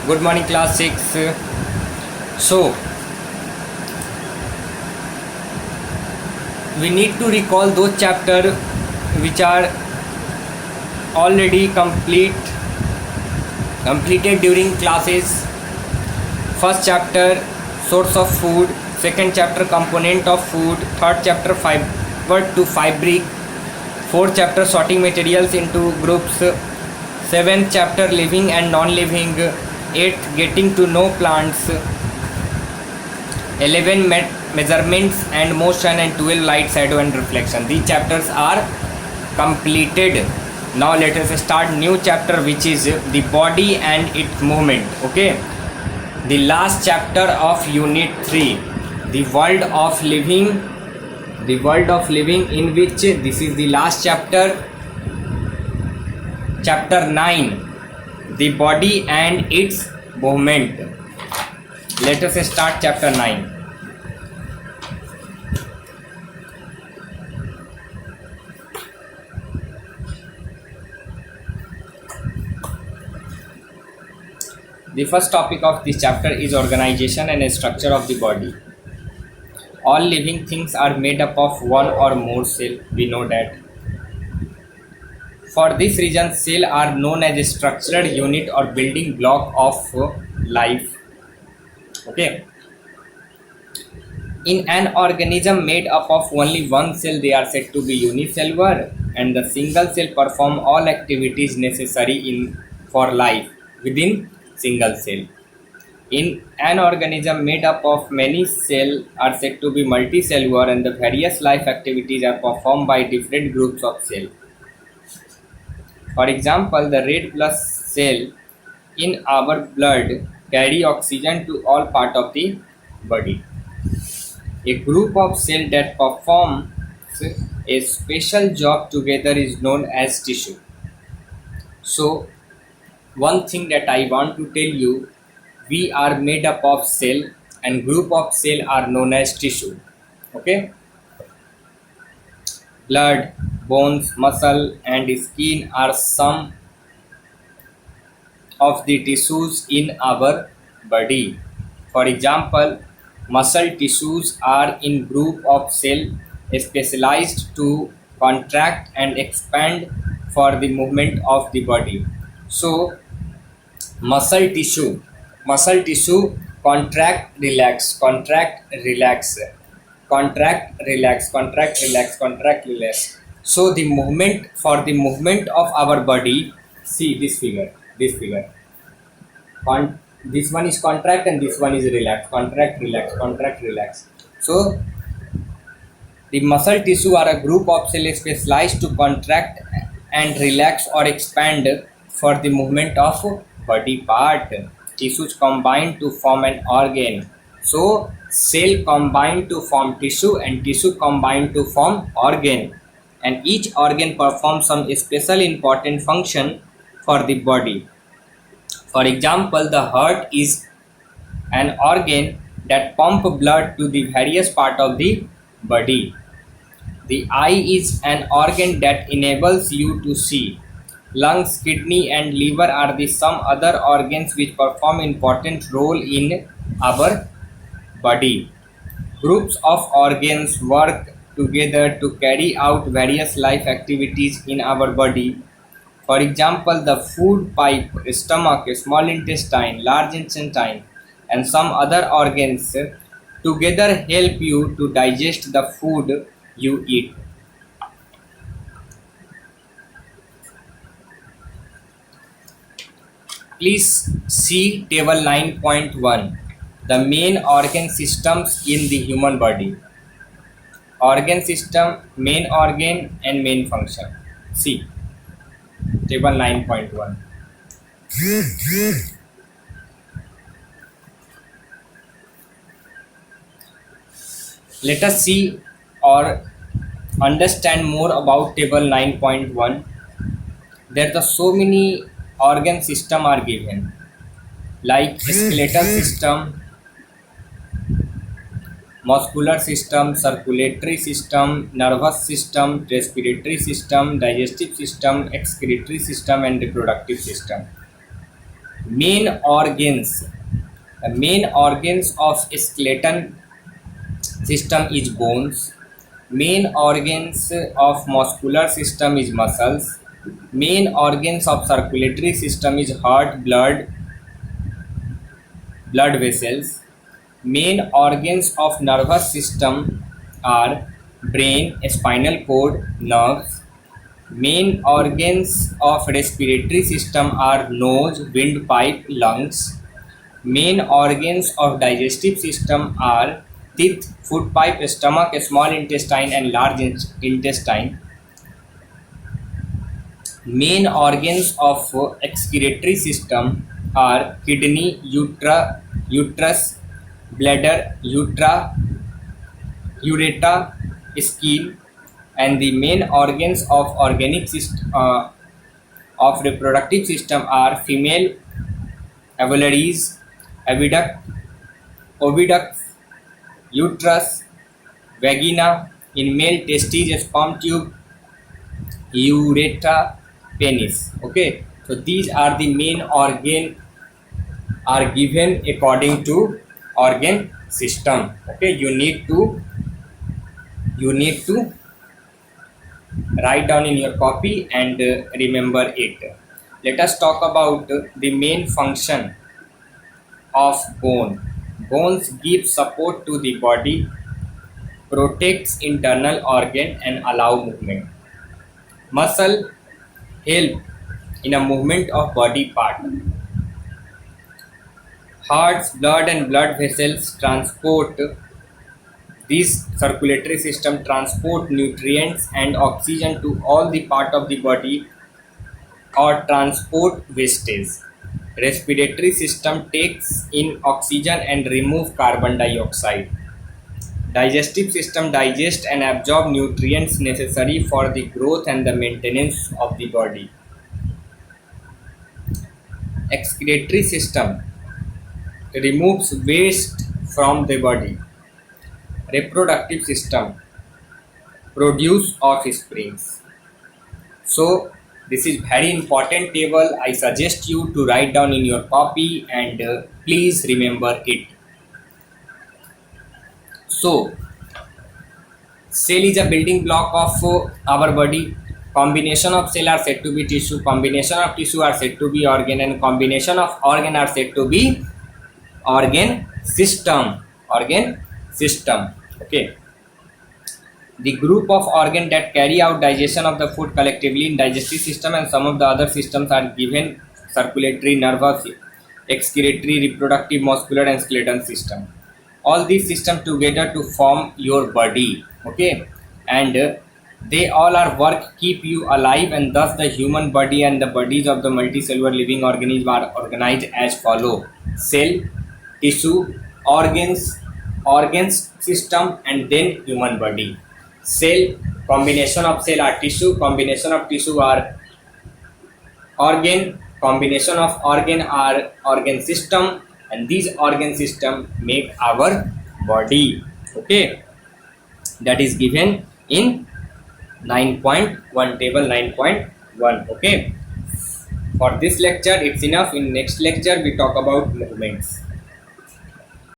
Good morning, class 6. So, we need to recall those chapters which are already completed during classes. First chapter, source of food. Second chapter, component of food. Third chapter, fiber to fabric. Fourth chapter, sorting materials into groups. Seventh chapter, living and non-living. Eighth, getting to know plants. 11, measurements and motion, and 12, light, shadow and reflection. These chapters are completed. Now let us start new chapter, which is the body and its movement. Okay, the last chapter of unit 3, the world of living, in which this is the last chapter, chapter 9, the body and its movement. Let us start chapter 9. The first topic of this chapter is organization and structure of the body. All living things are made up of one or more cells. We know that. For this reason, cells are known as a structural unit or building block of life. Okay. In an organism made up of only one cell, they are said to be unicellular, and the single cell perform all activities necessary for life within single cell. In an organism made up of many cells are said to be multicellular, and the various life activities are performed by different groups of cells. For example, the red blood cell in our blood carry oxygen to all parts of the body. A group of cells that performs a special job together is known as tissue. So, one thing that I want to tell you, we are made up of cell, and group of cell are known as tissue. Okay? Blood, bones, muscle and skin are some of the tissues in our body. For example, muscle tissues are in group of cell specialized to contract and expand for the movement of the body. So, muscle tissue contract, relax, contract, relax, contract, relax, contract, relax, contract, relax. So the movement, for the movement of our body, see this figure, this one is contract and this one is relax, contract, relax, contract, relax. So the muscle tissue are a group of cells specialized to contract and relax or expand for the movement of body part. Tissues combine to form an organ. So cell combine to form tissue and tissue combine to form organ, and each organ performs some special important function for the body. For example, the heart is an organ that pump blood to the various part of the body. The eye is an organ that enables you to see. Lungs, kidney and liver are the some other organs which perform important role in our body. Groups of organs work together to carry out various life activities in our body. For example, the food pipe, stomach, small intestine, large intestine and some other organs together help you to digest the food you eat. Please see table 9.1, the main organ systems in the human body. Organ system, main organ and main function. See table 9.1. Let us see or understand more about table 9.1. There are so many organ system are given, like skeletal system, muscular system, circulatory system, nervous system, respiratory system, digestive system, excretory system and reproductive system. Main organs. The main organs of skeleton system is bones. Main organs of muscular system is muscles. Main organs of circulatory system is heart, blood vessels. Main organs of nervous system are brain, spinal cord, nerves. Main organs of respiratory system are nose, windpipe, lungs. Main organs of digestive system are teeth, food pipe, stomach, small intestine and large intestine. Main organs of excretory system are kidney, uterus, bladder, ureter, skin, and the main organs of organic system of reproductive system are female ovaries, oviduct, uterus, vagina, in male testes, sperm tube, urethra, penis. Okay, so these are the main organ are given according to organ system. Okay, you need to write down in your copy and remember it. Let us talk about the main function of bone. Bones give support to the body, protects internal organ and allow movement. Muscle help in a movement of body part. Hearts, blood and blood vessels transport this circulatory system transport nutrients and oxygen to all the part of the body or transport wastage. Respiratory system takes in oxygen and remove carbon dioxide. Digestive system digests and absorb nutrients necessary for the growth and the maintenance of the body. Excretory system removes waste from the body. Reproductive system produce offsprings. So this is very important table. I suggest you to write down in your copy and please remember it. So cell is a building block of our body. Combination of cell are said to be tissue, combination of tissue are said to be organ, and combination of organ are said to be organ system. Okay, the group of organ that carry out digestion of the food collectively in digestive system, and some of the other systems are given: circulatory, nervous, excretory, reproductive, muscular and skeletal system. All these systems together to form your body. Okay, and they all are work keep you alive, and thus the human body and the bodies of the multicellular living organism are organized as follow: cell, tissue, organs system, and then human body. Cell, combination of cell are tissue, combination of tissue are organ, combination of organ are organ system, and these organ system make our body. Okay, that is given in 9.1 table 9.1. Okay, for this lecture it's enough. In next lecture we talk about movements.